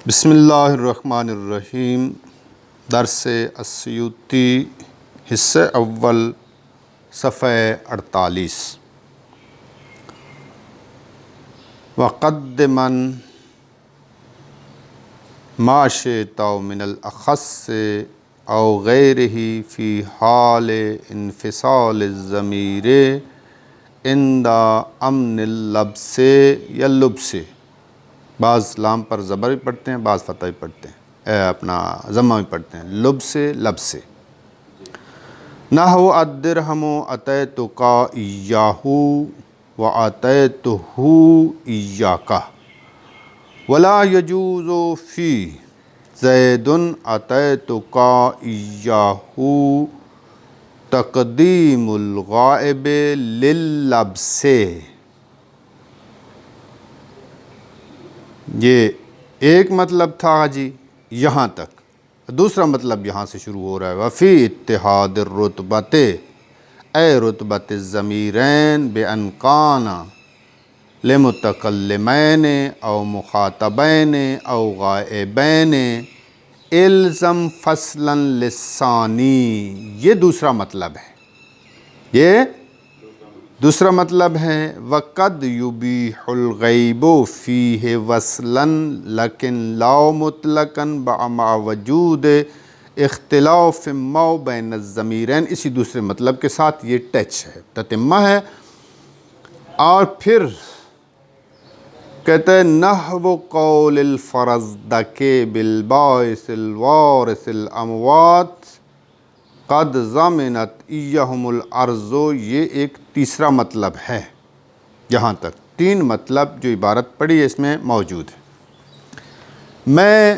بسم اللہ الرحمن الرحیم۔ درس السیوطی حصہ اول صفحہ 48۔ وقدما ما شئت من الاخص او غیرہ فی حال انفصال الضمیر عند امن اللبس یا لبس۔ بعض لام پر زبر بھی پڑھتے ہیں، بعض فتح بھی پڑھتے ہیں، اپنا ضمہ بھی پڑھتے ہیں، لب سے لب سے۔ نحو الدرہم اتیتک ایاہ و اتیتہ ایاک ولا یجوز فی زید اتیتک ایاہ تقدیم الغائب لللبس۔ یہ ایک مطلب تھا جی یہاں تک۔ دوسرا مطلب یہاں سے شروع ہو رہا ہے وفی اتحاد الرتبۃ اے رتبۃ الضمیرین بان کان لمتکلمین او مخاطبین او غائبین الزم فصلا للثانی۔ یہ دوسرا مطلب ہے، یہ دوسرا مطلب ہے۔ وقد یبیح الغیب فیہ وصلا لیکن لا مطلقا مع وجود اختلاف ما بین الضمیرین۔ اسی دوسرے مطلب کے ساتھ یہ ٹچ ہے، تتمہ ہے۔ اور پھر کہتے ہیں نحو قول الفرزدق بالباعث الوارث الاموات قد ضمنت ایہم الارض۔ یہ ایک تیسرا مطلب ہے۔ یہاں تک تین مطلب جو عبارت پڑھی ہے اس میں موجود ہے۔ میں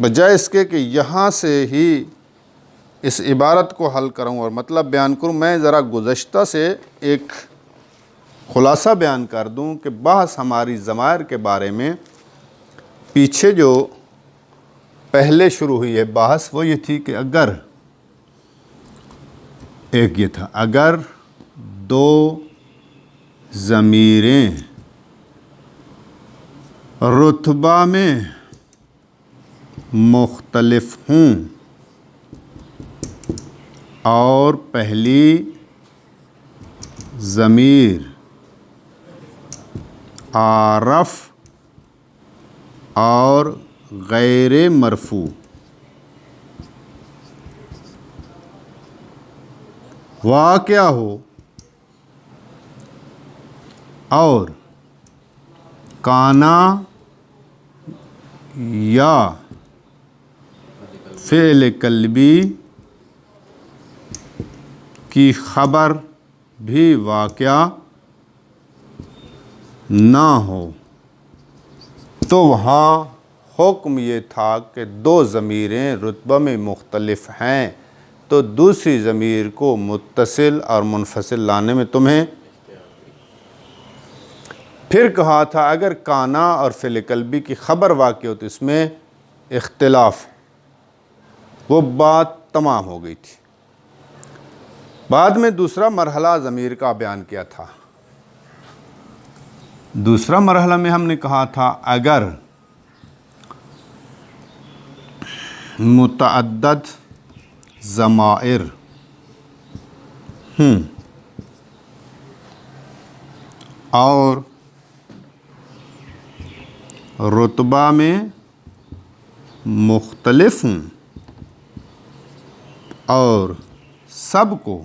بجائے اس کے کہ یہاں سے ہی اس عبارت کو حل کروں اور مطلب بیان کروں، میں ذرا گزشتہ سے ایک خلاصہ بیان کر دوں کہ بحث ہماری ضمائر کے بارے میں پیچھے جو پہلے شروع ہوئی ہے بحث وہ یہ تھی کہ اگر ایک یہ تھا اگر دو ضمیریں رتبہ میں مختلف ہوں اور پہلی ضمیر عارف اور غیر مرفوع واقع ہو اور کانا یا فعل قلبی کی خبر بھی واقع نہ ہو تو وہاں حکم یہ تھا کہ دو ضمیریں رتبہ میں مختلف ہیں تو دوسری ضمیر کو متصل اور منفصل لانے میں تمہیں پھر کہا تھا اگر کانا اور فعل قلبی کی خبر واقع ہو تو اس میں اختلاف، وہ بات تمام ہو گئی تھی۔ بعد میں دوسرا مرحلہ ضمیر کا بیان کیا تھا۔ دوسرا مرحلہ میں ہم نے کہا تھا اگر متعدد ضمائر اور رتبہ میں مختلف ہوں اور سب کو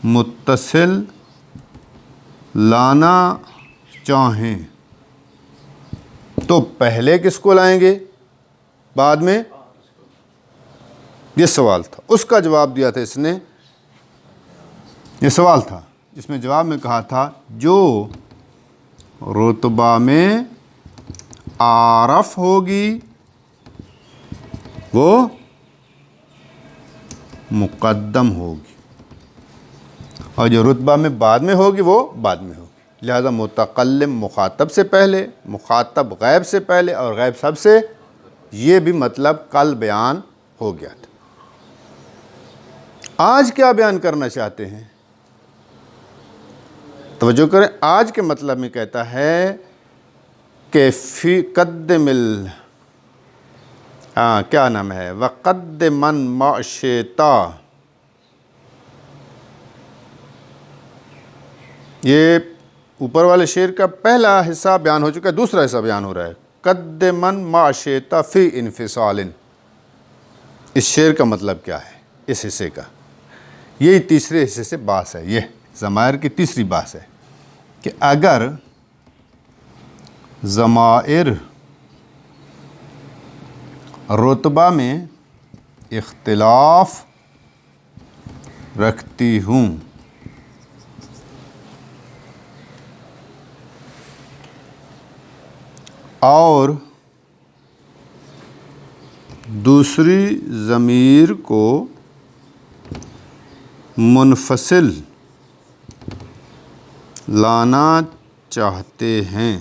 متصل لانا چاہیں تو پہلے کس کو لائیں گے، بعد میں؟ یہ سوال تھا، اس کا جواب دیا تھا اس نے۔ یہ سوال تھا جس میں جواب میں کہا تھا جو رتبہ میں عارف ہوگی وہ مقدم ہوگی اور جو رتبہ میں بعد میں ہوگی وہ بعد میں ہوگی۔ لہذا متکلم مخاطب سے پہلے، مخاطب غیب سے پہلے اور غیب سب سے، یہ بھی مطلب کل بیان ہو گیا تھا۔ آج کیا بیان کرنا چاہتے ہیں؟ توجہ کریں، آج کے مطلب میں کہتا ہے کہ فی قدم کیا نام ہے، وقدمن ما شئتا، یہ اوپر والے شعر کا پہلا حصہ بیان ہو چکا ہے، دوسرا حصہ بیان ہو رہا ہے، قدمن ما شئتا فی انفصال۔ اس شعر کا مطلب کیا ہے، اس حصے کا، یہی تیسرے حصے سے بحث ہے، یہ ضمائر کی تیسری بحث ہے کہ اگر ضمائر رتبہ میں اختلاف رکھتی ہوں اور دوسری ضمیر کو منفصل لانا چاہتے ہیں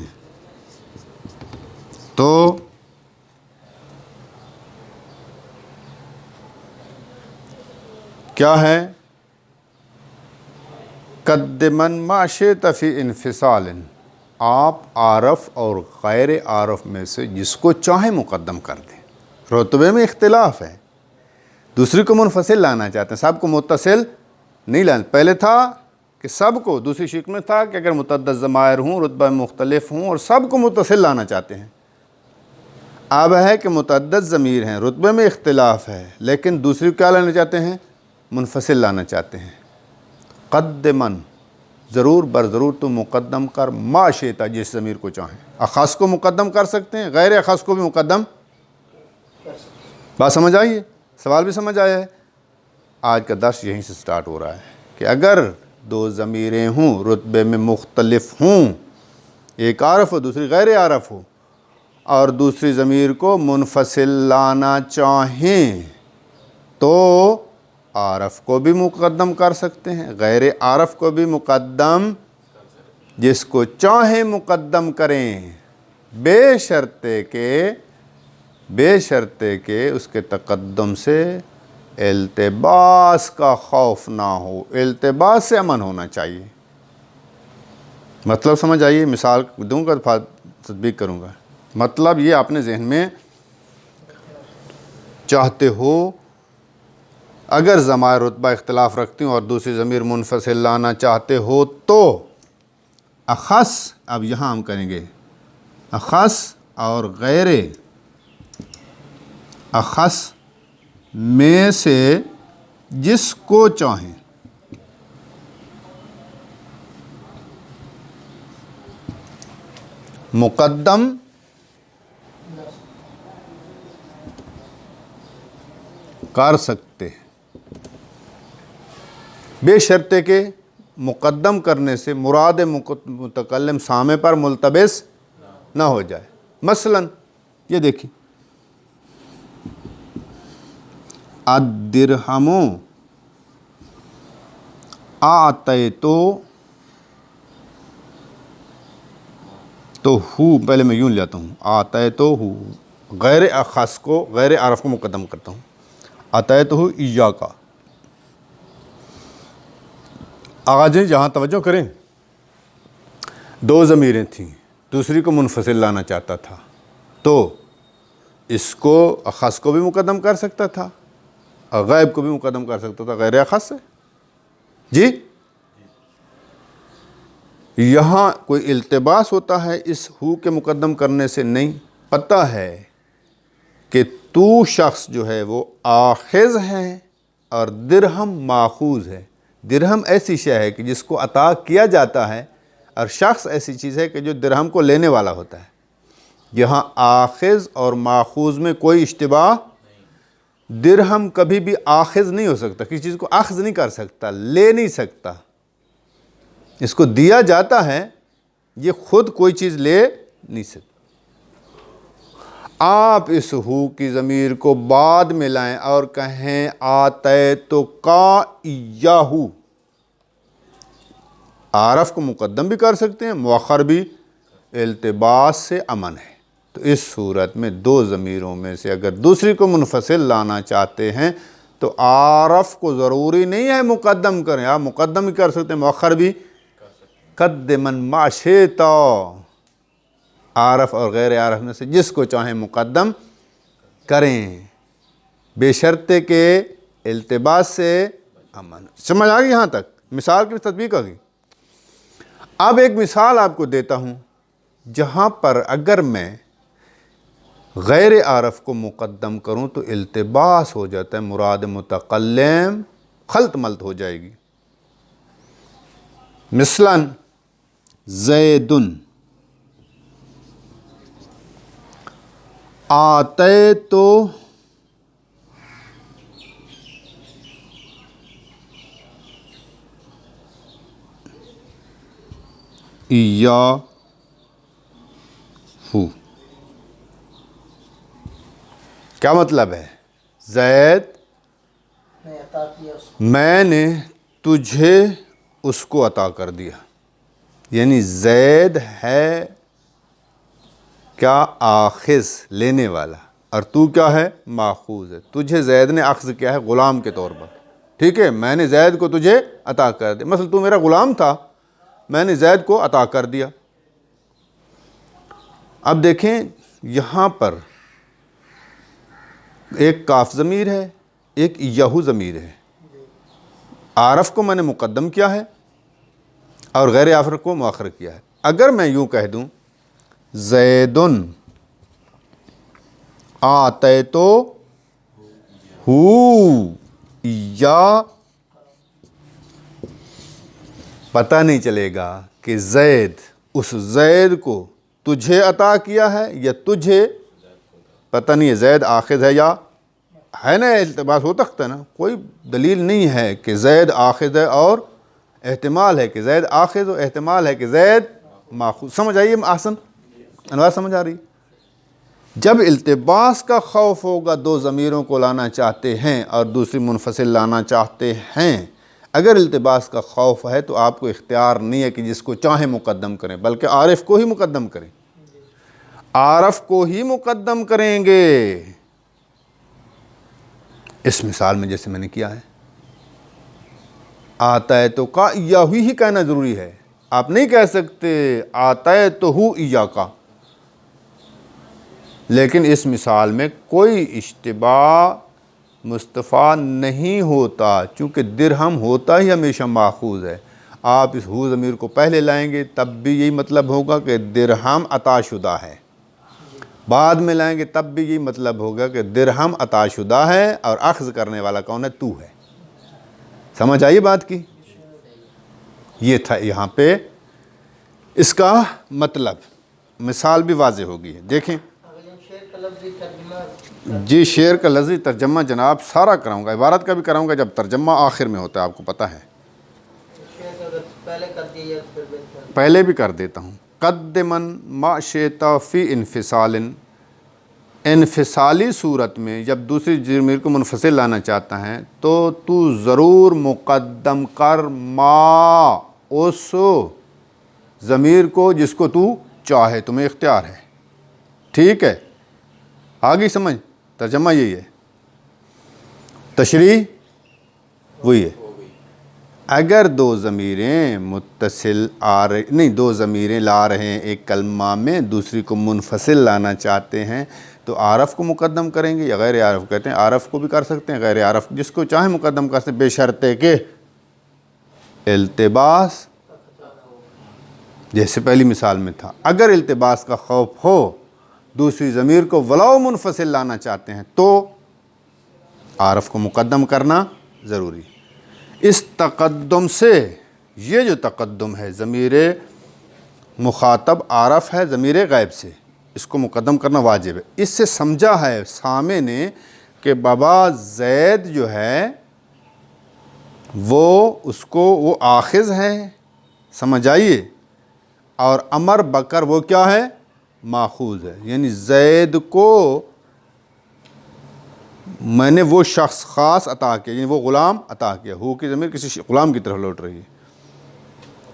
تو کیا ہے، قدمن ما شئت فی انفصال، آپ عارف اور غیر عارف میں سے جس کو چاہیں مقدم کر دیں۔ رتبے میں اختلاف ہے، دوسری کو منفصل لانا چاہتے ہیں، سب کو متصل نہیں لانا۔ پہلے تھا کہ سب کو، دوسری شک میں تھا کہ اگر متعدد ضمائر ہوں، رتبہ مختلف ہوں اور سب کو متصل لانا چاہتے ہیں۔ اب ہے کہ متعدد ضمیر ہیں، رتبے میں اختلاف ہے، لیکن دوسری کو کیا لانا چاہتے ہیں، منفصل لانا چاہتے ہیں۔ قدمن، ضرور بر ضرور تم مقدم کر، ما شئتا، جس ضمیر کو چاہیں۔ اخص کو مقدم کر سکتے ہیں، غیر اخص کو بھی مقدم۔ بات سمجھ آئی ہے، سوال بھی سمجھ آیا ہے۔ آج کا درس یہیں سے سٹارٹ ہو رہا ہے کہ اگر دو ضمیریں ہوں، رتبے میں مختلف ہوں، ایک عارف ہو دوسری غیر عارف ہو، اور دوسری ضمیر کو منفصل لانا چاہیں تو عارف کو بھی مقدم کر سکتے ہیں، غیر عارف کو بھی مقدم، جس کو چاہیں مقدم کریں، بے شرطے کہ اس کے تقدم سے التباس کا خوف نہ ہو، التباس سے امن ہونا چاہیے۔ مطلب سمجھ آئیے، مثال دوں گا تطبیق کروں گا۔ مطلب یہ اپنے ذہن میں چاہتے ہو، اگر ضمائر رتبہ اختلاف رکھتی ہوں اور دوسری ضمیر منفصل لانا چاہتے ہو تو اخص، اب یہاں ہم کریں گے اخص اور غیر اخص میں سے جس کو چاہیں مقدم کر سکتے ہیں، بے شرطے کہ مقدم کرنے سے مراد متکلم سامع پر ملتبس نہ ہو جائے۔ مثلا یہ دیکھیں، الدرہم اعطیتو، تو ہو پہلے میں یوں لیتا ہوں، اعطیتو ہو، غیر اخص کو، غیر عارف کو مقدم کرتا ہوں، اعطیتو ایاک۔ آج جہاں توجہ کریں، دو ضمیریں تھیں، دوسری کو منفصل لانا چاہتا تھا تو اس کو اخص کو بھی مقدم کر سکتا تھا اور غائب کو بھی مقدم کر سکتا تھا غیر اخص سے۔ جی یہاں کوئی التباس ہوتا ہے اس ہو کے مقدم کرنے سے؟ نہیں، پتہ ہے کہ تو شخص جو ہے وہ آخذ ہے اور درہم ماخوذ ہے۔ درہم ایسی شے ہے کہ جس کو عطا کیا جاتا ہے، اور شخص ایسی چیز ہے کہ جو درہم کو لینے والا ہوتا ہے۔ یہاں آخذ اور ماخوذ میں کوئی اشتباہ، درہم کبھی بھی آخذ نہیں ہو سکتا، کسی چیز کو اخذ نہیں کر سکتا، لے نہیں سکتا، اس کو دیا جاتا ہے، یہ خود کوئی چیز لے نہیں سکتا۔ آپ اس ہو کی ضمیر کو بعد میں لائیں اور کہیں آتیتکا ایاہو، عارف کو مقدم بھی کر سکتے ہیں، مؤخر بھی، التباس سے امن ہے۔ تو اس صورت میں دو ضمیروں میں سے اگر دوسری کو منفصل لانا چاہتے ہیں تو عارف کو ضروری نہیں ہے مقدم کریں، آپ مقدم بھی کر سکتے ہیں، مؤخر بھی۔ قدمن ما شئتا، عارف اور غیر عارف میں سے جس کو چاہیں مقدم کریں، بے شرط کہ التباس سے امن۔ سمجھ آ گئی یہاں تک؟ مثال کی تطبیق آ گئی۔ اب ایک مثال آپ کو دیتا ہوں جہاں پر اگر میں غیر عارف کو مقدم کروں تو التباس ہو جاتا ہے، مراد متکلم خلط ملط ہو جائے گی۔ مثلاً زیدن آتیت ایاہ، کیا مطلب ہے؟ زید میں نے تجھے اس کو عطا کر دیا، یعنی زید ہے کیا؟ آخذ، لینے والا، اور تو کیا ہے؟ ماخوذ ہے۔ تجھے زید نے اخذ کیا ہے؟ غلام کے طور پر، ٹھیک ہے؟ میں نے زید کو تجھے عطا کر دیا، مثلا تو میرا غلام تھا، میں نے زید کو عطا کر دیا۔ اب دیکھیں یہاں پر ایک کاف ضمیر ہے، ایک یہو ضمیر ہے۔ عارف کو میں نے مقدم کیا ہے اور غیر عارف کو مؤخر کیا ہے۔ اگر میں یوں کہہ دوں زیدن آتیت یا، پتہ نہیں چلے گا کہ زید، اس زید کو تجھے عطا کیا ہے یا تجھے، پتہ نہیں ہے زید آخذ ہے یا ہے نا، التباس ہو سکتا ہے نا، کوئی دلیل نہیں ہے کہ زید آخذ ہے اور احتمال ہے کہ زید آخذ و احتمال ہے کہ زید ماخوذ۔ سمجھ آئیے آسن انوار؟ سمجھ آ رہی؟ جب التباس کا خوف ہوگا، دو ضمیروں کو لانا چاہتے ہیں اور دوسری منفصل لانا چاہتے ہیں، اگر التباس کا خوف ہے تو آپ کو اختیار نہیں ہے کہ جس کو چاہیں مقدم کریں، بلکہ عارف کو ہی مقدم کریں، عارف کو ہی مقدم کریں گے۔ اس مثال میں جیسے میں نے کیا ہے، آتا ہے تو کا ایاہو ہی کہنا ضروری ہے، آپ نہیں کہہ سکتے آتا ہے تو ہو ایا کا۔ لیکن اس مثال میں کوئی اشتباہ مصطفیٰ نہیں ہوتا، چونکہ درہم ہوتا ہی ہمیشہ ماخوذ ہے۔ آپ اس ہو ضمیر کو پہلے لائیں گے تب بھی یہی مطلب ہوگا کہ درہم عطا شدہ ہے، بعد میں لائیں گے تب بھی یہی مطلب ہوگا کہ درہم عطا شدہ ہے اور اخذ کرنے والا کون ہے؟ تو ہے۔ سمجھ آئیے بات کی؟ یہ تھا یہاں پہ اس کا مطلب، مثال بھی واضح ہوگی ہے۔ دیکھیں جی، شعر کا لفظی ترجمہ جناب سارا کراؤں گا، عبارت کا بھی کراؤں گا جب ترجمہ آخر میں ہوتا ہے، آپ کو پتہ ہے۔ پہلے بھی کر دیتا ہوں۔ قدمن ما شئت فی انفصال، انفصالی صورت میں جب دوسری ضمیر کو منفصل لانا چاہتا ہے تو تو ضرور مقدم کر ما، اس ضمیر کو جس کو تو چاہے، تمہیں اختیار ہے، ٹھیک ہے؟ آگئی سمجھ؟ ترجمہ یہی ہے، تشریح وہی ہے۔ اگر دو ضمیریں متصل دو ضمیریں لا رہے ہیں ایک کلمہ میں، دوسری کو منفصل لانا چاہتے ہیں تو عارف کو مقدم کریں گے یا غیر عارف؟ کہتے ہیں عارف کو بھی کر سکتے ہیں، غیر عارف، جس کو چاہیں مقدم کر سکتے ہیں، بے شرط کہ التباس، جیسے پہلی مثال میں تھا، اگر التباس کا خوف ہو، دوسری ضمیر کو ولو منفصل لانا چاہتے ہیں تو عارف کو مقدم کرنا ضروری۔ اس تقدم سے، یہ جو تقدم ہے ضمیر مخاطب عارف ہے ضمیر غائب سے، اس کو مقدم کرنا واجب ہے۔ اس سے سمجھا ہے سامع نے کہ بابا زید جو ہے وہ آخذ ہے، سمجھ آئیے، اور امر بکر وہ کیا ہے؟ ماخوذ ہے، یعنی زید کو میں نے وہ شخص خاص عطا کیا، یعنی وہ غلام عطا کیا، ہو کی ضمیر کسی غلام کی طرف لوٹ رہی ہے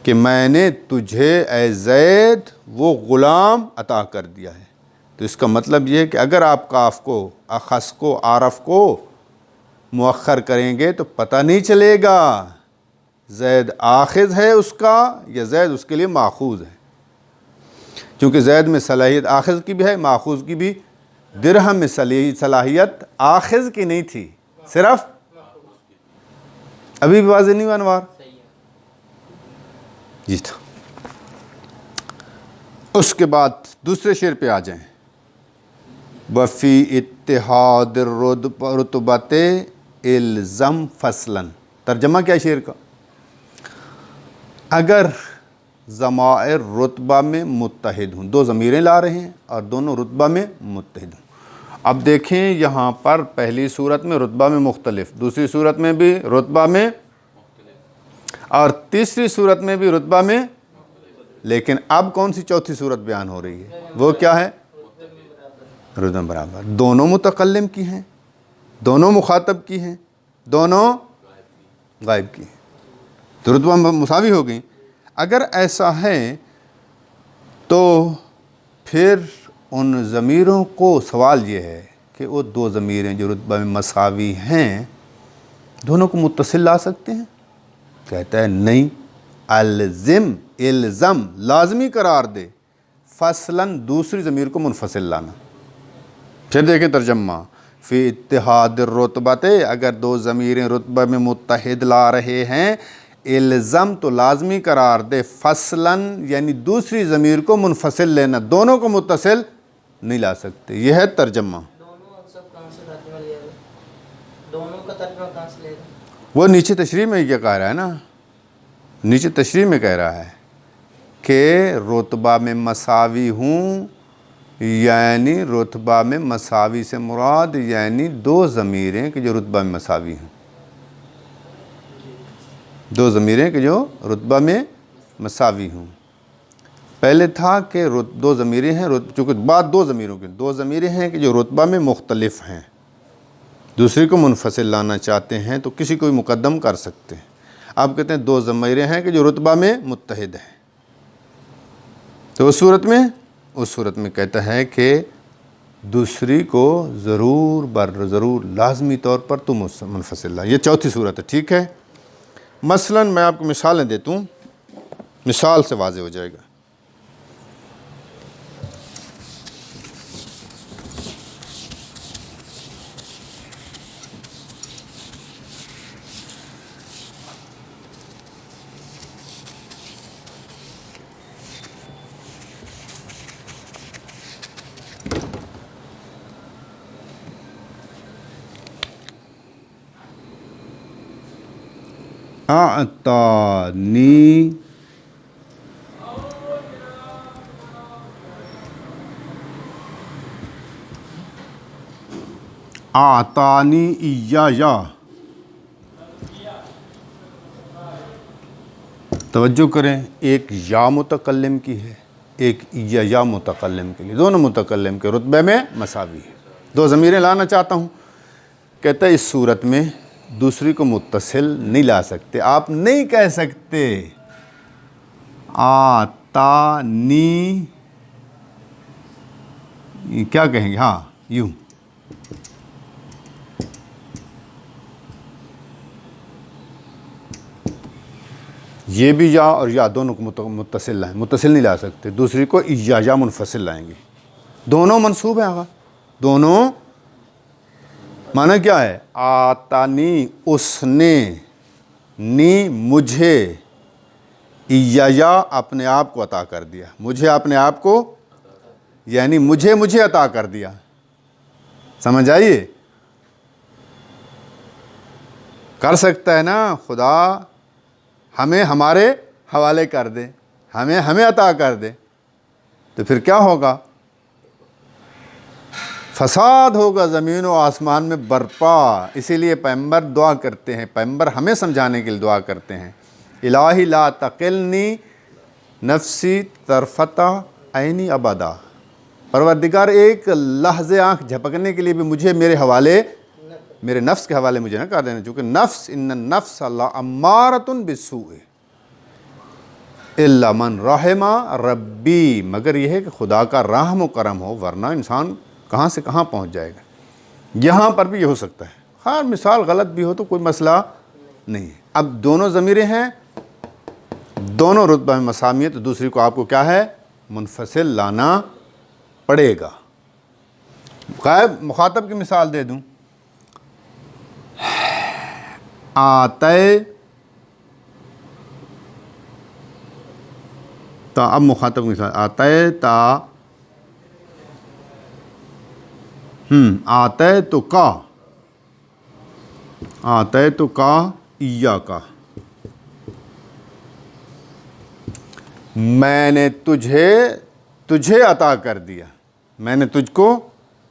کہ میں نے تجھے اے زید وہ غلام عطا کر دیا ہے۔ تو اس کا مطلب یہ ہے کہ اگر آپ کاف کو، اخص کو، عارف کو مؤخر کریں گے تو پتہ نہیں چلے گا زید آخذ ہے اس کا یا زید اس کے لیے ماخوذ ہے، چونکہ زید میں صلاحیت آخذ کی بھی ہے، ماخوذ کی بھی۔ درہم میں صلاحیت آخذ کی نہیں تھی، صرف ابھی بھی واضح نہیں ہوا انوار؟ جی تھا۔ اس کے بعد دوسرے شعر پہ آ جائیں۔ وفی اتحاد رتبت الزم فصلاً، ترجمہ کیا ہے شعر کا؟ اگر ضمائر رتبہ میں متحد ہوں، دو ضمیریں لا رہے ہیں اور دونوں رتبہ میں متحد ہوں۔ اب دیکھیں یہاں پر پہلی صورت میں رتبہ میں مختلف، دوسری صورت میں بھی رتبہ میں، اور تیسری صورت میں بھی رتبہ میں، لیکن اب کون سی چوتھی صورت بیان ہو رہی ہے؟ وہ کیا ہے؟ رتبہ برابر، دونوں متکلم کی ہیں، دونوں مخاطب کی ہیں، دونوں غائب کی ہیں، تو رتبہ مساوی ہو گئی۔ اگر ایسا ہے تو پھر ان ضمیروں کو، سوال یہ ہے کہ وہ دو ضمیریں جو رتبہ میں مساوی ہیں دونوں کو متصل لا سکتے ہیں؟ کہتا ہے نہیں، الزم لازمی قرار دے، فصلاً دوسری ضمیر کو منفصل لانا۔ پھر دیکھیں ترجمہ، فی اتحاد الرتبت، اگر دو ضمیریں رتبہ میں متحد لا رہے ہیں، الزم تو لازمی قرار دے، فصلاً یعنی دوسری ضمیر کو منفصل لینا، دونوں کو متصل نہیں لا سکتے۔ یہ ہے ترجمہ۔ وہ نیچے تشریح میں کیا کہہ رہا ہے نا، نیچے تشریح میں کہہ رہا ہے کہ رتبہ میں مساوی ہوں، یعنی رتبہ میں مساوی سے مراد یعنی دو ضمیریں کہ جو رتبہ میں مساوی ہیں، دو ضمیریں کہ جو رتبہ میں مساوی ہوں۔ پہلے تھا کہ دو ضمیریں ہیں، چونکہ بات دو ضمیروں کی، دو ضمیریں ہیں کہ جو رتبہ میں مختلف ہیں، دوسری کو منفصل لانا چاہتے ہیں تو کسی کو بھی مقدم کر سکتے ہیں۔ آپ کہتے ہیں دو ضمیریں ہیں کہ جو رتبہ میں متحد ہیں، تو اس صورت میں کہتا ہے کہ دوسری کو ضرور لازمی طور پر تم منفصل لا۔ یہ چوتھی صورت ہے، ٹھیک ہے۔ مثلا میں آپ کو مثالیں دیتا ہوں، مثال سے واضح ہو جائے گا۔ اعطانی ایایا، توجہ کریں، ایک یا متکلم کی ہے، ایک یا متکلم کے لیے، دونوں متکلم کے رتبے میں مساوی ہے، دو ضمیریں لانا چاہتا ہوں۔ کہتا ہے اس صورت میں دوسری کو متصل نہیں لا سکتے، آپ نہیں کہہ سکتے آتانی، کیا کہیں گے؟ ہاں یوں، یہ بھی یا اور یا دونوں کو متصل لائیں، متصل نہیں لا سکتے، دوسری کو یا منفصل لائیں گے، دونوں منصوب ہیں۔ آقا دونوں معنی کیا ہے؟ آتانی اس نے، نی مجھے، یا اپنے آپ کو عطا کر دیا، مجھے اپنے آپ کو یعنی مجھے عطا کر دیا، سمجھ آئیے؟ کر سکتا ہے نا خدا ہمیں ہمارے حوالے کر دے، ہمیں عطا کر دے، تو پھر کیا ہوگا؟ فساد ہوگا زمین و آسمان میں برپا۔ اسی لیے پیغمبر دعا کرتے ہیں، پیغمبر ہمیں سمجھانے کے لیے دعا کرتے ہیں، الہی لا تقلنی نفسی طرفتا عینی ابدا، پروردگار ایک لحظے آنکھ جھپکنے کے لیے بھی مجھے میرے نفس کے حوالے مجھے نہ کر دینا، چونکہ نفس ان النفس لامارۃ بالسوء الا من رحم ربی، مگر یہ ہے کہ خدا کا رحم و کرم ہو، ورنہ انسان کہاں سے کہاں پہنچ جائے گا۔ یہاں پر بھی یہ ہو سکتا ہے، خیر مثال غلط بھی ہو تو کوئی مسئلہ نہیں ہے۔ اب دونوں ضمیریں ہیں، دونوں رتبہ میں مساوی ہیں، تو دوسری کو آپ کو کیا ہے؟ منفصل لانا پڑے گا۔ غائب مخاطب کی مثال دے دوں، آتے تا، اب مخاطب کی مثال آتے تا، آتے تو کا، آتے تو کا ایا کا، میں نے تجھے عطا کر دیا، میں نے تجھ کو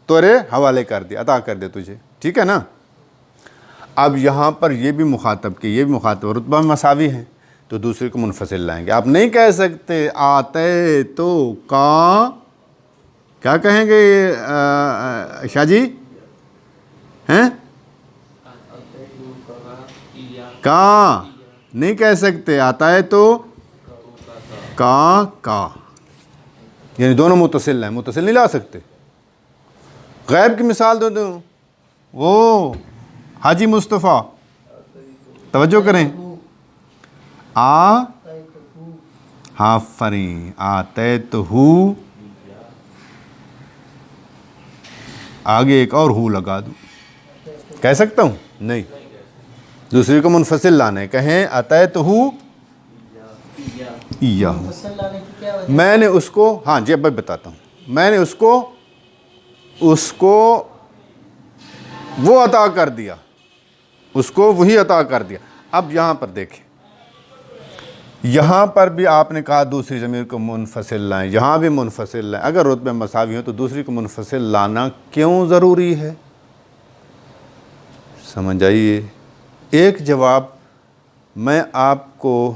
تورے حوالے کر دیا، عطا کر دیا تجھے، ٹھیک ہے نا۔ اب یہاں پر یہ بھی مخاطب کے، یہ بھی مخاطب رتبہ میں مساوی ہیں، تو دوسرے کو منفصل لائیں گے۔ آپ نہیں کہہ سکتے آتے تو کا، کیا کہیں گے شاہ جی ہیں؟ کا نہیں کہہ سکتے، آتا ہے تو کا، یعنی دونوں متصل ہیں، متصل نہیں لا سکتے۔ غیب کی مثال دو دوں، وہ حاجی مصطفیٰ توجہ کریں، آفرین، آتے تو ہو، آگے ایک اور ہو لگا دوں، کہہ سکتا ہوں؟ نہیں، دوسری کو منفصل لانے، کہیں آتے تو ہو یا، میں نے اس کو، ہاں جی اب بتاتا ہوں، میں نے اس کو وہ عطا کر دیا، اس کو وہی عطا کر دیا۔ اب یہاں پر دیکھیں، یہاں پر بھی آپ نے کہا دوسری ضمیر کو منفصل لائیں، یہاں بھی منفصل لائیں۔ اگر رتبے مساوی ہوں تو دوسری کو منفصل لانا کیوں ضروری ہے؟ سمجھ آئیے۔ ایک جواب میں آپ کو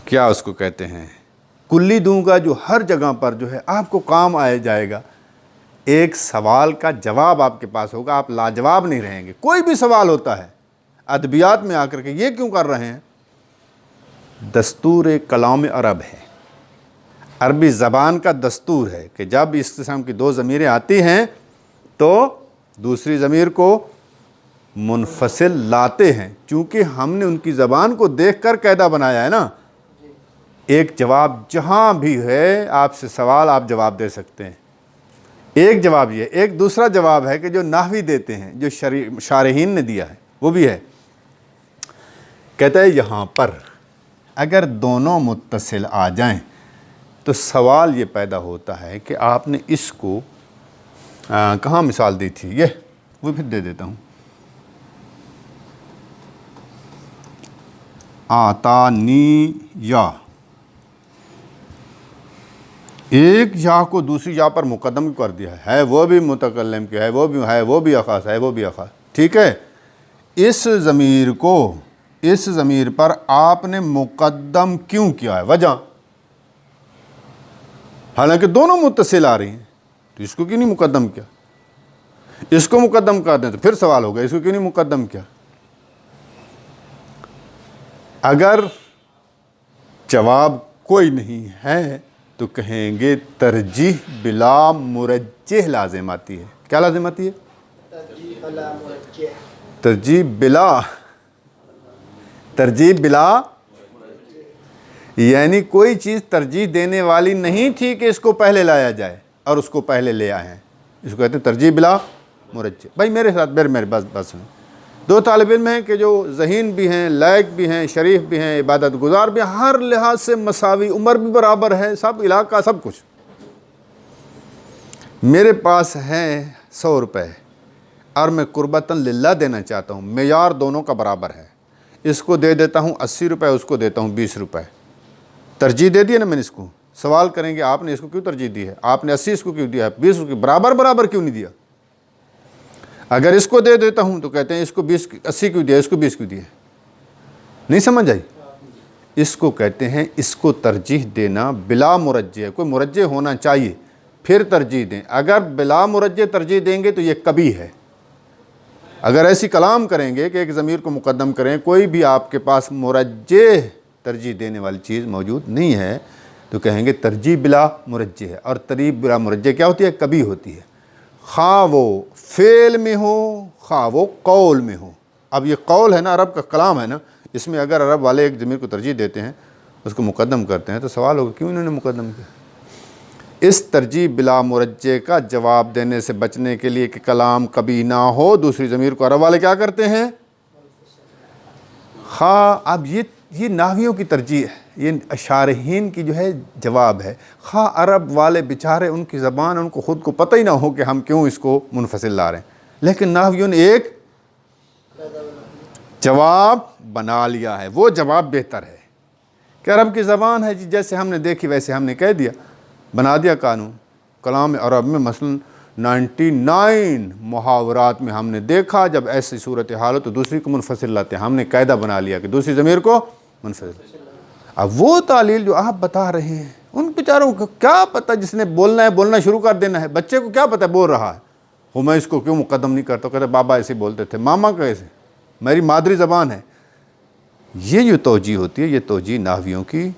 کیا اس کو کہتے ہیں کلی دوں گا، جو ہر جگہ پر جو ہے آپ کو کام آئے جائے گا۔ ایک سوال کا جواب آپ کے پاس ہوگا، آپ لاجواب نہیں رہیں گے۔ کوئی بھی سوال ہوتا ہے ادبیات میں آ کر کے، یہ کیوں کر رہے ہیں؟ دستور کلام عرب ہے، عربی زبان کا دستور ہے کہ جب اس قسم کی دو ضمیریں آتی ہیں تو دوسری ضمیر کو منفصل لاتے ہیں، چونکہ ہم نے ان کی زبان کو دیکھ کر قاعدہ بنایا ہے نا۔ ایک جواب جہاں بھی ہے آپ سے سوال، آپ جواب دے سکتے ہیں، ایک جواب یہ۔ ایک دوسرا جواب ہے کہ جو نحوی دیتے ہیں، جو شارحین نے دیا ہے، وہ بھی ہے، کہتا ہے یہاں پر اگر دونوں متصل آ جائیں تو سوال یہ پیدا ہوتا ہے کہ آپ نے اس کو کہاں مثال دی تھی، یہ وہ پھر دے دیتا ہوں، آتانی یا، ایک یا کو دوسری یا پر مقدم کر دیا ہے وہ بھی متکلم کی ہے، وہ بھی ہے، وہ بھی اخاص ہے، وہ بھی اخاص، ٹھیک ہے۔ اس ضمیر کو، اس ضمیر پر آپ نے مقدم کیوں کیا ہے؟ وجہ، حالانکہ دونوں متصل آ رہی ہیں، تو اس کو کیوں نہیں مقدم کیا؟ اس کو مقدم کر دیں تو پھر سوال ہوگا، اس کو کیوں نہیں مقدم کیا؟ اگر جواب کوئی نہیں ہے تو کہیں گے ترجیح بلا مرجح لازم آتی ہے۔ کیا لازم آتی ہے؟ ترجیح بلا، یعنی کوئی چیز ترجیح دینے والی نہیں تھی کہ اس کو پہلے لایا جائے اور اس کو پہلے لے آئے ہیں، اس کو کہتے ہیں ترجیح بلا مرجح۔ بھائی میرے ساتھ میرے بس سنیں، دو طالب علم ہیں کہ جو ذہین بھی ہیں، لائق بھی ہیں، شریف بھی ہیں، عبادت گزار بھی ہیں، ہر لحاظ سے مساوی، عمر بھی برابر ہے، سب علاقہ سب کچھ۔ میرے پاس ہے 100 روپے اور میں قربتاً للہ دینا چاہتا ہوں، معیار دونوں کا برابر ہے، اس کو دے دیتا ہوں 80 روپے، اس کو دیتا ہوں 20 روپے، ترجیح دے دیا نا میں نے اس کو۔ سوال کریں گے آپ نے اس کو کیوں ترجیح دی ہے؟ آپ نے 80 اس کو کیوں دیا ہے؟ 20 اس کو برابر کیوں نہیں دیا؟ اگر اس کو دے دیتا ہوں تو کہتے ہیں اس کو 80 کیوں دیا، اس کو 20 کیوں دیا؟ نہیں سمجھ آئی؟ اس کو کہتے ہیں، اس کو ترجیح دینا بلا مرجح، کوئی مرجح ہونا چاہیے پھر ترجیح دیں۔ اگر بلا مرجح ترجیح دیں گے تو یہ کبھی ہے۔ اگر ایسی کلام کریں گے کہ ایک ضمیر کو مقدم کریں، کوئی بھی آپ کے پاس مرجح ترجیح دینے والی چیز موجود نہیں ہے، تو کہیں گے ترجیح بلا مرجح ہے۔ اور ترجیح بلا مرجح کیا ہوتی ہے؟ کبھی ہوتی ہے، خواہ وہ فعل میں ہو، خواہ وہ قول میں ہو۔ اب یہ قول ہے نا، عرب کا کلام ہے نا، اس میں اگر عرب والے ایک ضمیر کو ترجیح دیتے ہیں اس کو مقدم کرتے ہیں، تو سوال ہوگا کیوں انہوں نے مقدم کیا؟ اس ترجیح بلا مرجع کا جواب دینے سے بچنے کے لیے کہ کلام کبھی نہ ہو دوسری ضمیر کو عرب والے کیا کرتے ہیں؟ اب یہ نحویوں کی ترجیح ہے، یہ شارحین کی جو ہے جواب ہے۔ عرب والے بیچارے ان کی زبان ان کو خود کو پتہ ہی نہ ہو کہ ہم کیوں اس کو منفصل لا رہے ہیں، لیکن نحویوں نے ایک جواب بنا لیا ہے۔ وہ جواب بہتر ہے کہ عرب کی زبان ہے، جیسے ہم نے دیکھی ویسے ہم نے کہہ دیا، بنا دیا قانون۔ کلام عرب میں مثلا 99 محاورات میں ہم نے دیکھا جب ایسی صورتحال ہو تو دوسری کو منفصل لاتے ہیں، ہم نے قاعدہ بنا لیا کہ دوسری ضمیر کو منفصل۔ اب وہ تعلیل جو آپ بتا رہے ہیں ان بیچاروں کو کیا پتہ، جس نے بولنا ہے بولنا شروع کر دینا ہے، بچے کو کیا پتہ بول رہا ہے، وہ میں اس کو کیوں مقدم نہیں کرتا، کہتے بابا ایسے بولتے تھے، ماما کیسے، میری مادری زبان ہے۔ یہ جو توجیہ ہوتی ہے یہ توجیہ نحویوں کی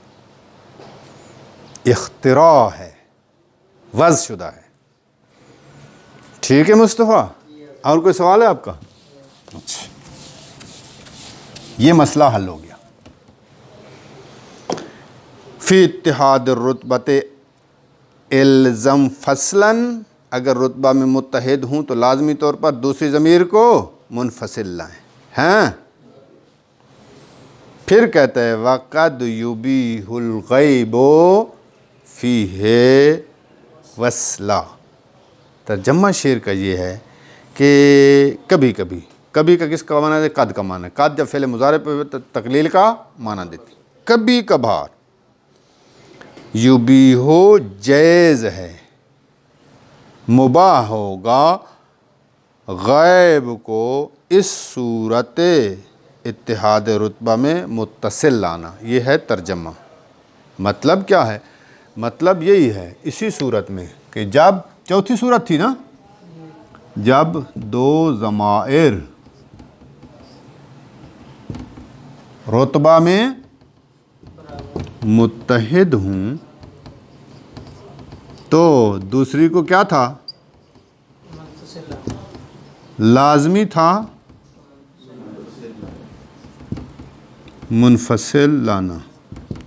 اختراع ہے، وضع شدہ ہے۔ ٹھیک ہے مصطفیٰ، اور کوئی سوال ہے آپ کا؟ اچھا، یہ مسئلہ حل ہو گیا۔ فی اتحاد الرتبۃ الزم فصلاً، اگر رتبہ میں متحد ہوں تو لازمی طور پر دوسری ضمیر کو منفصل لائیں، ہیں؟ پھر کہتا ہے وَقَدْ يُبِيهُ الْغَيْبُ فِيهِ وَصْلًا۔ ترجمہ شعر کا یہ ہے کہ کبھی کا کس کا معنی ہے؟ قد کا معنی ہے۔ قد جب فعل مضارع پہ تقلیل کا معنی دیتی، کبھی کبھار۔ یبیہو جائز ہے، مباح ہوگا غیب کو اس صورت اتحاد رتبہ میں متصل لانا۔ یہ ہے ترجمہ۔ مطلب کیا ہے؟ مطلب یہی ہے اسی صورت میں کہ جب چوتھی صورت تھی نا، جب دو ضمائر رتبہ میں متحد ہوں تو دوسری کو کیا تھا؟ لازمی تھا منفصل لانا۔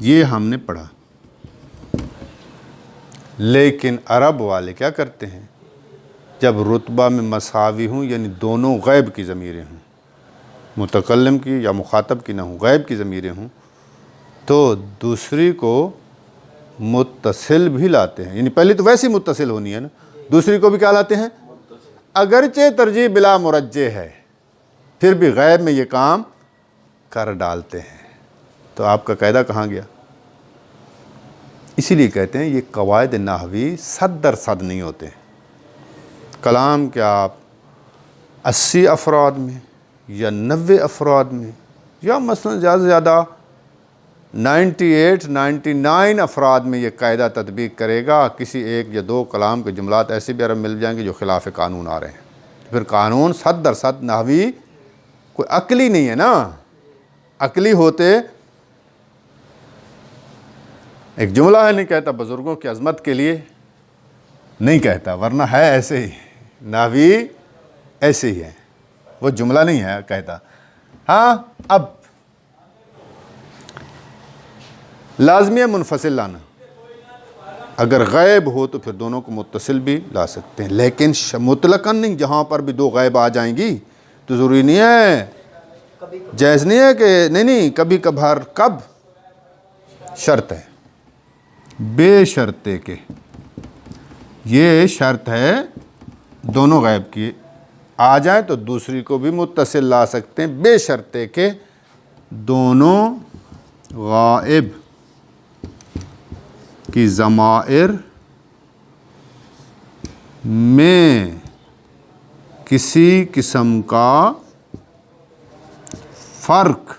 یہ ہم نے پڑھا۔ لیکن عرب والے کیا کرتے ہیں؟ جب رتبہ میں مساوی ہوں، یعنی دونوں غیب کی ضمیریں ہوں، متکلم کی یا مخاطب کی نہ ہوں، غیب کی ضمیریں ہوں، تو دوسری کو متصل بھی لاتے ہیں۔ یعنی پہلی تو ویسی متصل ہونی ہے نا، دوسری کو بھی کیا لاتے ہیں؟ اگرچہ ترجیح بلا مرجع ہے پھر بھی غیب میں یہ کام کر ڈالتے ہیں۔ تو آپ کا قاعدہ کہاں گیا؟ اسی لیے کہتے ہیں یہ قواعد نحوی 100% نہیں ہوتے۔ کلام کیا آپ 80 افراد میں یا 90 افراد میں یا مثلا زیادہ سے زیادہ 99 افراد میں یہ قاعدہ تطبیق کرے گا، کسی ایک یا دو کلام کے جملات ایسے بھی عرب مل جائیں گے جو خلاف قانون آ رہے ہیں۔ پھر قانون 100% نحوی کوئی عقلی نہیں ہے نا۔ عقلی ہوتے ایک جملہ ہے، نہیں کہتا بزرگوں کی عظمت کے لیے نہیں کہتا، ورنہ ہے ایسے ہی، نحوی ایسے ہی ہے، وہ جملہ نہیں ہے کہتا۔ ہاں، اب لازمی ہے منفصل لانا، اگر غیب ہو تو پھر دونوں کو متصل بھی لا سکتے ہیں، لیکن مطلقاً نہیں۔ جہاں پر بھی دو غیب آ جائیں گی تو ضروری نہیں ہے، جائز نہیں ہے کہ نہیں کبھی کبھار۔ کب؟ شرط ہے، بے شرطے کے، یہ شرط ہے دونوں غیب کی آ جائیں تو دوسری کو بھی متصل لا سکتے ہیں، بے شرطے کے دونوں غائب کی ضمائر میں کسی قسم کا فرق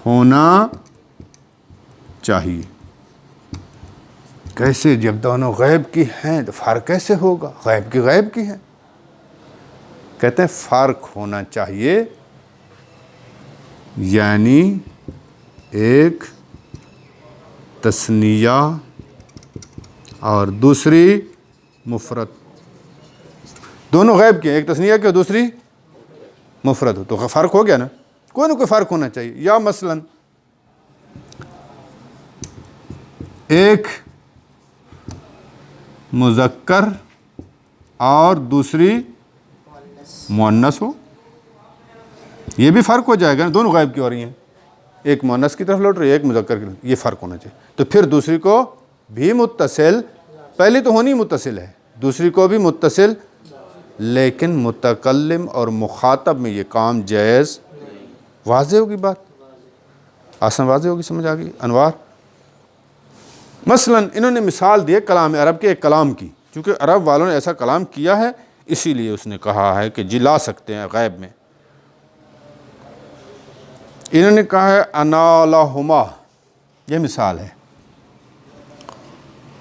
ہونا چاہیے۔ کیسے؟ جب دونوں غیب کی ہیں تو فرق کیسے ہوگا؟ غیب کی ہے۔ کہتے ہیں فرق ہونا چاہیے، یعنی ایک تثنیہ اور دوسری مفرد، دونوں غیب کی ہیں، ایک تثنیہ کی اور دوسری مفرد ہو تو فرق ہو گیا نا، کوئی نہ کوئی فرق ہونا چاہیے۔ یا مثلاً ایک مذکر اور دوسری مؤنث ہو، یہ بھی فرق ہو جائے گا نا، دونوں غائب کی ہو رہی ہیں، ایک مؤنث کی طرف لوٹ رہی ہے، ایک مذکر کی طرف، یہ فرق ہونا چاہیے. تو پھر دوسری کو بھی متصل، پہلی تو ہونی متصل ہے، دوسری کو بھی متصل، لیکن متکلم اور مخاطب میں یہ کام جائز. واضح ہوگی بات، آسان واضح ہوگی، سمجھ آ گئی. انوار مثلا انہوں نے مثال دی ہے کلام عرب کے ایک کلام کی، چونکہ عرب والوں نے ایسا کلام کیا ہے اسی لیے اس نے کہا ہے کہ جلا سکتے ہیں غیب میں. انہوں نے کہا ہے انا لہما، یہ مثال ہے.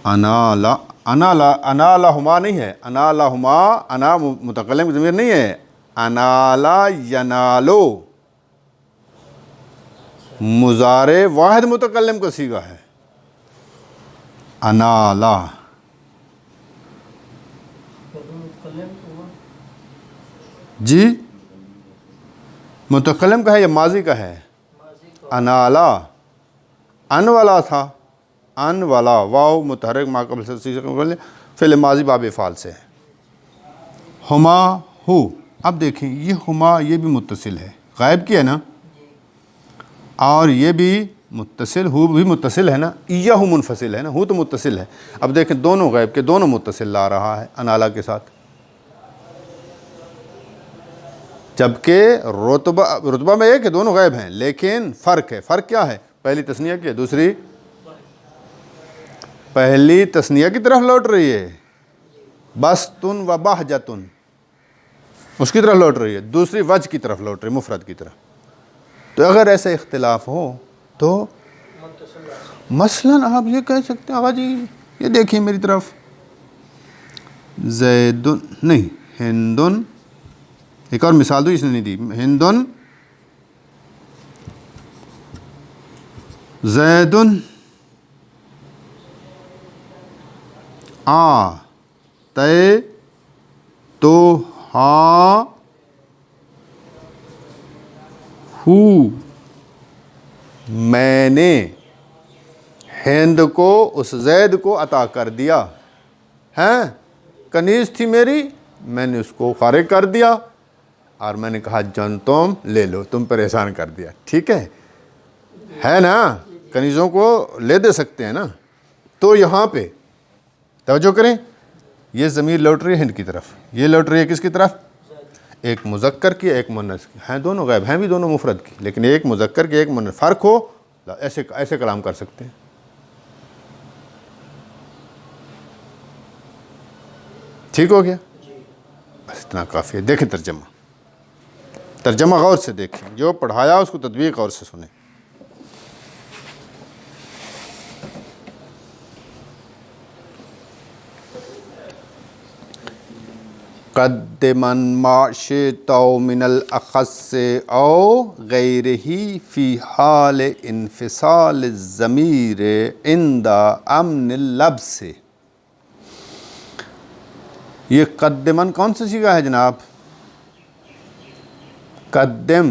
انا لہما نہیں ہے، انا لہما، انا متکلم کی ضمیر نہیں ہے، انا لا ینالو مضارع واحد متکلم کا صیغہ ہے. انا لا جی متکلم کا ہے یا ماضی کا ہے؟ انالا، ان والا تھا، ان والا واو متحرک ما قبل سے فعل ماضی باب افعال سے ہے. ہما ہو، اب دیکھیں یہ ہما یہ بھی متصل ہے، غائب کی ہے نا، اور یہ بھی متصل، ہو بھی متصل ہے نا، ایہو منفصل ہے نا، ہو تو متصل ہے. اب دیکھیں دونوں غائب کے دونوں متصل لا رہا ہے انالا کے ساتھ، جبکہ رتبہ میں ایک ہے، دونوں غائب ہیں، لیکن فرق ہے. فرق کیا ہے؟ پہلی تثنیہ کی ہے، دوسری پہلی تثنیہ کی طرف لوٹ رہی ہے، بستن و بہجتن اس کی طرف لوٹ رہی ہے، دوسری وجہ کی طرف لوٹ رہی ہے، مفرد کی طرف. تو اگر ایسا اختلاف ہو تو مثلا آپ یہ کہہ سکتے ہیں آقا جی یہ دیکھیں میری طرف، زیدن نہیں، ہندن، ایک اور مثال دو، اس نے نہیں دی، ہندن زیدن آ تے تو ہاں ہو، میں نے ہند کو اس زید کو عطا کر دیا ہے، کنیز تھی میری، میں نے اس کو فارغ کر دیا اور میں نے کہا جان تم لے لو، تم پریشان کر دیا. ٹھیک ہے نا، کنیزوں کو لے دے سکتے ہیں نا. تو یہاں پہ توجہ کریں، یہ ضمیر لوٹ رہی ہے ہند کی طرف، یہ لوٹ رہی ہے کس کی طرف؟ ایک مذکر کی ایک مؤنث کی، ہیں دونوں غائب ہیں بھی دونوں مفرد کی، لیکن ایک مذکر کی ایک مؤنث، فرق ہو ایسے کلام کر سکتے ہیں. ٹھیک ہو گیا، بس اتنا کافی ہے. دیکھیں ترجمہ غور سے دیکھیں، جو پڑھایا اس کو تطبیق غور سے سنیں. قدمن ما شئت من الاخص او غیرہ فی حال انفصال الضمیر عند امن اللبس. یہ قدمن کون سی صیغہ ہے جناب؟ قدم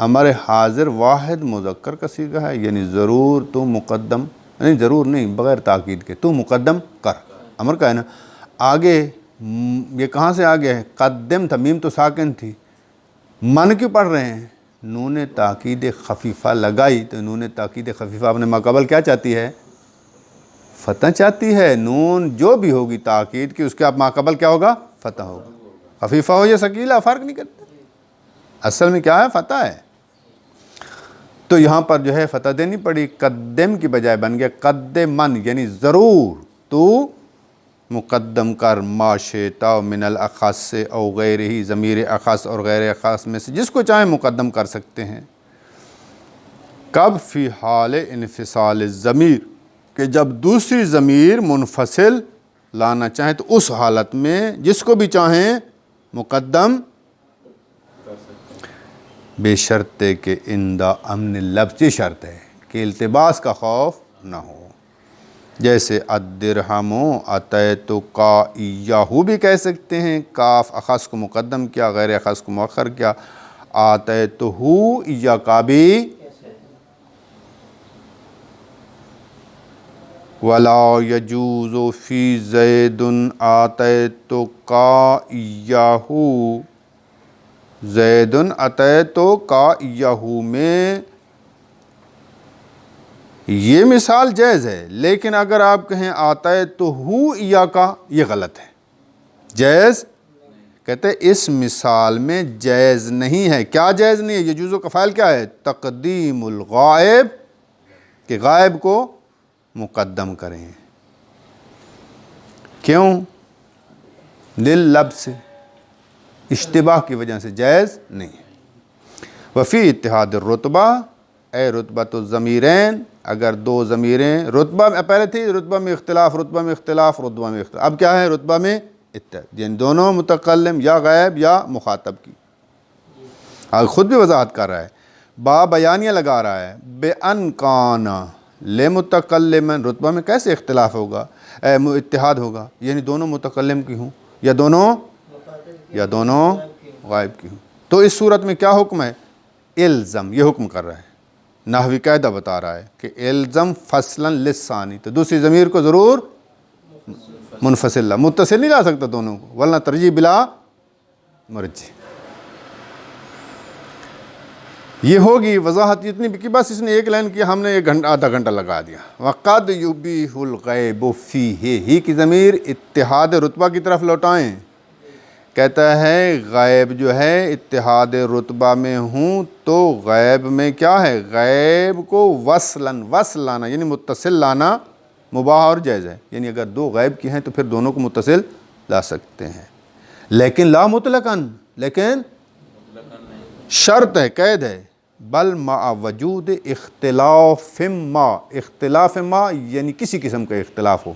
امر حاضر واحد مذکر کا صیغہ ہے، یعنی ضرور تو مقدم، نہیں ضرور نہیں، بغیر تاکید کے تو مقدم کر، امر کا ہے نا. آگے یہ کہاں سے آگے ہے؟ قدم تھا، میم تو ساکن تھی، من کیوں پڑھ رہے ہیں؟ نون تاکید خفیفہ لگائی، تو نون تاکید خفیفہ اپنے ماقبل کیا چاہتی ہے؟ فتح چاہتی ہے. نون جو بھی ہوگی تاکید کی، اس کے آپ ماقبل کیا ہوگا؟ فتح ہوگا. خفیفہ ہو یا ثقیلہ فرق نہیں کرتا، اصل میں کیا ہے؟ فتح ہے. تو یہاں پر جو ہے فتح دینی پڑی، قدم کی بجائے بن گیا قدمن، یعنی ضرور تو مقدم کر ما شئت من الاخص او غیرہ، ضمیر اخص اور غیر اخص میں سے جس کو چاہیں مقدم کر سکتے ہیں. کب؟ فی حال انفصال الضمیر، کہ جب دوسری ضمیر منفصل لانا چاہیں تو اس حالت میں جس کو بھی چاہیں مقدم، بے شرط کہ اندہ امن اللبس، یہ شرط ہے کہ التباس کا خوف نہ ہو. جیسے الدرہم اتیتک ایہو بھی کہہ سکتے ہیں، کاف اخص کو مقدم کیا، غیر اخص کو مؤخر کیا. آتیتہ ایاک بھی ولا یجوز فی زید آتیت کا ایہو، زید اتیت کا ایہو میں یہ مثال جائز ہے، لیکن اگر آپ کہیں آتیت ہو ایہ کا، یہ غلط ہے، جائز کہتے ہیں اس مثال میں جائز نہیں ہے۔ کیا جائز نہیں ہے؟ یجوز کا فاعل کیا ہے؟ تقدیم الغائب، کہ غائب کو مقدم کریں۔ کیوں؟ لللبس، اشتباہ کی وجہ سے جائز نہیں ہے۔ وفی اتحاد الرتبہ اے رتبۃ الضمیرین، اگر دو ضمیریں رتبہ میں پہلے تھی، رتبہ میں اختلاف، رتبہ میں اختلاف، رتبہ میں اختلاف، اب کیا ہے؟ رتبہ میں اتحاد، یعنی دونوں متکلم یا غائب یا مخاطب کی، خود بھی وضاحت کر رہا ہے، با بیانیہ لگا رہا ہے، بے ان کانا لمتکلمن، رتبہ میں کیسے اختلاف ہوگا، اتحاد ہوگا، یعنی دونوں متکلم کی ہوں یا دونوں غائب کی ہوں۔ تو اس صورت میں کیا حکم ہے؟ الزم، یہ حکم کر رہا ہے، نحوی قاعدہ بتا رہا ہے کہ الزم فصلا للثانی، تو دوسری ضمیر کو ضرور منفصل لا، متصل نہیں لا سکتا دونوں کو، ورنہ ترجیح بلا مرجی۔ یہ ہوگی وضاحت اتنی بھی کہ بس اس نے ایک لائن کی، ہم نے ایک آدھا گھنٹہ لگا دیا۔ وَقَدْ يُبِيحُ الْغَيْبُ فِيهِ، ہی کی ضمیر اتحاد رتبہ کی طرف لوٹائیں، کہتا ہے غیب جو ہے اتحاد رتبہ میں ہوں تو غیب میں کیا ہے؟ غیب کو وصلاً، وصل لانا یعنی متصل لانا مباح اور جائز ہے، یعنی اگر دو غیب کی ہیں تو پھر دونوں کو متصل لا سکتے ہیں، لیکن لا مطلقاً، لیکن شرط ہے، قید ہے، بل مع وجود اختلاف ما، اختلاف ما یعنی کسی قسم کا اختلاف ہو،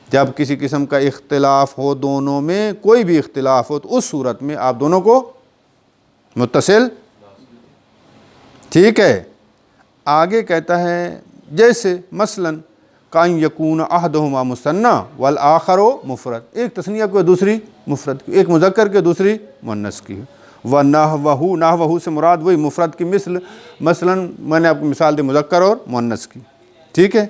جب کسی قسم کا اختلاف ہو، دونوں میں کوئی بھی اختلاف ہو، تو اس صورت میں آپ دونوں کو متصل، ٹھیک ہے۔ آگے کہتا ہے جیسے مثلاً کائن یکون احدہما مثنی والآخر مفرد، ایک تثنیہ کو دوسری مفرد کی، ایک مذکر کے دوسری مؤنث کی، وَنَحْوَهُ، نحوہ سے مراد وہی مفرد کی، مثلاً میں نے آپ کو مثال دی مذکر اور مؤنث کی، ٹھیک ہے۔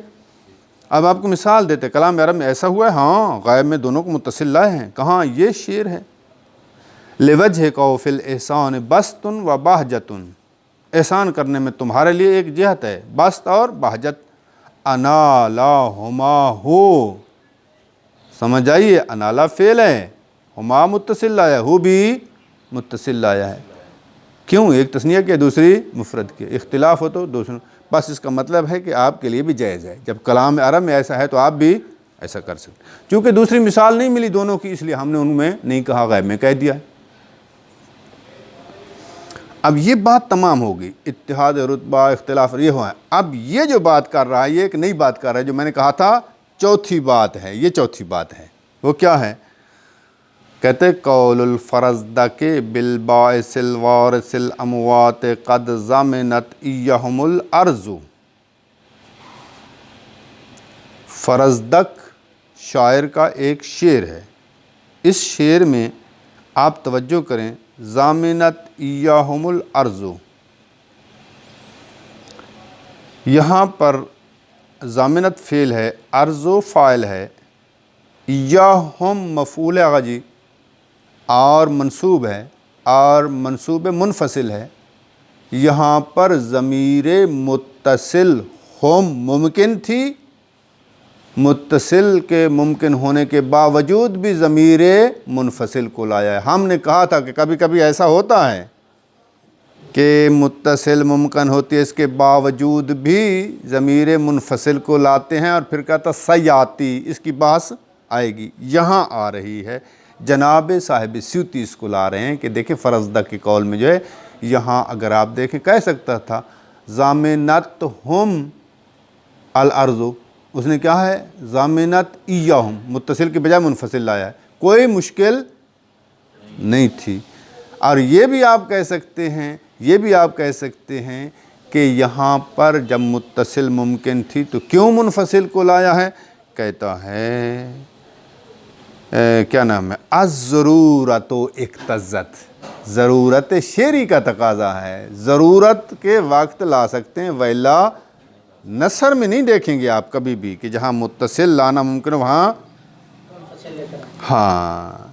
اب آپ کو مثال دیتے، کلام عرب میں ایسا ہوا ہے، ہاں غائب میں دونوں کو متصل لائے ہیں، کہاں؟ یہ شعر ہے، لِوَجْهِكَ فِي الْإِحْسَانِ بَسْطٌ وَبَہْجَةٌ، احسان کرنے میں تمہارے لیے ایک جہت ہے، بسط اور بہجت، انا لا ہما ہو، سمجھ آئیے، انا لا فعل ہے، ہما متصل لایا، ہو بھی متصل لایا ہے، کیوں؟ ایک تثنیہ کے دوسری مفرد کے، اختلاف ہو تو دوسروں، بس اس کا مطلب ہے کہ آپ کے لیے بھی جائز ہے، جب کلام عرب میں ایسا ہے تو آپ بھی ایسا کر سکتے، چونکہ دوسری مثال نہیں ملی دونوں کی، اس لیے ہم نے ان میں نہیں کہا، غیب میں کہہ دیا ہے۔ اب یہ بات تمام ہوگی، اتحاد رتبہ، اختلاف، یہ ہوا ہے۔ اب یہ جو بات کر رہا ہے یہ ایک نئی بات کر رہا ہے، جو میں نے کہا تھا چوتھی بات ہے، یہ چوتھی بات ہے، وہ کیا ہے؟ کہتے قول الفرزدق بالباعث الوارث الاموات قد ضمنت ایہم الارض، فرزدق شاعر کا ایک شعر ہے، اس شعر میں آپ توجہ کریں، ضامنت ایہم الارض، یہاں پر ضامنت فعل ہے، ارض فاعل ہے، ایہم مفعول اجی اور منصوب ہے، اور منصوب منفصل ہے، یہاں پر ضمیر متصل ہم ممکن تھی، متصل کے ممکن ہونے کے باوجود بھی ضمیر منفصل کو لایا ہے۔ ہم نے کہا تھا کہ کبھی کبھی ایسا ہوتا ہے کہ متصل ممکن ہوتی ہے، اس کے باوجود بھی ضمیر منفصل کو لاتے ہیں، اور پھر کہتا سیاتی، اس کی بحث آئے گی، یہاں آ رہی ہے، جناب صاحب سیوطی اس کو لا رہے ہیں کہ دیکھیں فرزدق کے قول میں جو ہے، یہاں اگر آپ دیکھیں کہہ سکتا تھا ضامنت ہم الارض، اس نے کیا ہے؟ ضامنت ایہم، متصل کے بجائے منفصل لایا ہے، کوئی مشکل نہیں تھی۔ اور یہ بھی آپ کہہ سکتے ہیں، یہ بھی آپ کہہ سکتے ہیں کہ یہاں پر جب متصل ممکن تھی تو کیوں منفصل کو لایا ہے؟ کہتا ہے کیا نام ہے، الضرورت اقتضت، ضرورت شعری کا تقاضا ہے، ضرورت کے وقت لا سکتے ہیں، وَإِلَّا نثر میں نہیں دیکھیں گے آپ کبھی بھی کہ جہاں متصل لانا ممکن ہے وہاں ہاں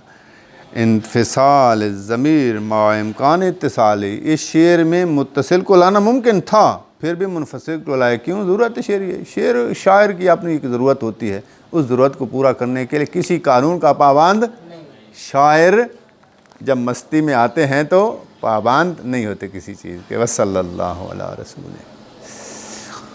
انفصال الضمیر مع امکان اتصالی، اس شعر میں متصل کو لانا ممکن تھا پھر بھی منفصل کو لائے، کیوں؟ ضرورت شعر شاعر کی اپنی ایک ضرورت ہوتی ہے، اس ضرورت کو پورا کرنے کے لیے کسی قانون کا پابند شاعر جب مستی میں آتے ہیں تو پابند نہیں ہوتے کسی چیز کے۔ وصلی اللہ علیہ رسول۔